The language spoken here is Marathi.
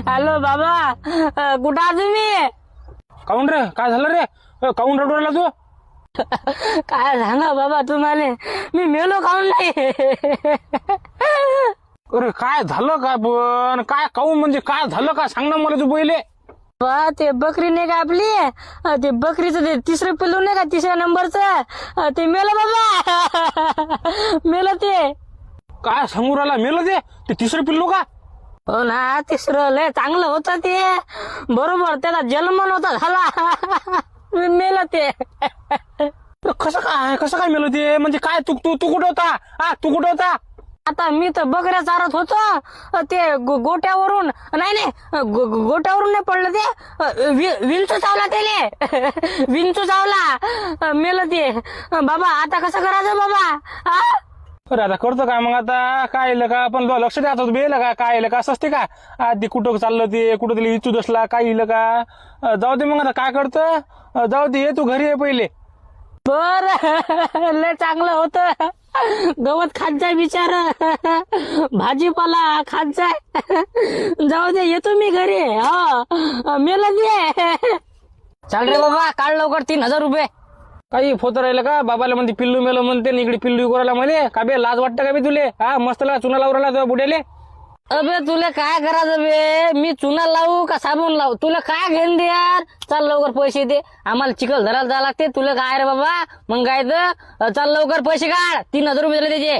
हॅलो बाबा, कुठं आहात तुम्ही? काऊन रे, काय झालं रे? काऊन रडू राहिला तू? काय सांगा बाबा तुम्हाला, मी मेलो काऊन नाही. अरे काय झालं काय, पण काय काऊन म्हणजे काय झालं काय, सांग ना मला तू पहिले. बा ते बकरी नाही का आपली, ते बकरीचं ते तिसरं पिल्लू नाही का, तिसऱ्या नंबरचं, ते मेलं बाबा. मेलं ते. काय सांगू राहिला, मेलं ते तिसरं पिल्लू का? हो ना, तिसरं लय चांगलं होतं ते, बरोबर त्याला जन्म नव्हता झाला. मेलं ते. कसं काय मेलं ते, म्हणजे काय तू तू तू कुठं होता? तू कुठं होता? आता मी तर बकऱ्या चारत होतो, ते गोट्यावरून गोट्यावरून नाही पडलं ते, विंचू चावला त्याले. विंचू चावला, मेलं ते. बाबा आता कसं करायचं बाबा? अरे आता करतो काय मग, आता काय येलं का, पण लक्ष द्यायचं होतं बेलं का, काय येलं का असं असते का? आधी कुठं चाललं ते, कुठं तरी इचू दसला, काय येलं का? जाऊ दे मग, आता काय करतं, जाऊ दे, ये तू घरी ये पहिले. बर, लय चांगलं होतं. गवत खात जाय बिचार, भाजीपाला खात जाय. जाऊ दे, येतो मी घरी. हा, मेलं दे. चाल रे बाबा, काढ लवकर 3000 रुपये. काही फोतो राहिलं का, बाबाला म्हणते पिल्लू मेलं म्हणते, इकडे पिल्लू करायला मला का बे, लाज वाटतं का बे तुले? मस्त चुना लावून राहिला तुझ्या बुड्याले. अबे तुला काय करायचं बे, मी चुना लावू का साबण लावू, तुला काय घेऊन दे यार. चाल लवकर पैसे दे, आम्हाला चिखल धरायला जावं लागते. तुला काय रे बाबा, मग काय तर चाल लवकर पैसे काढ. 3000 रुपये दिले त्याचे.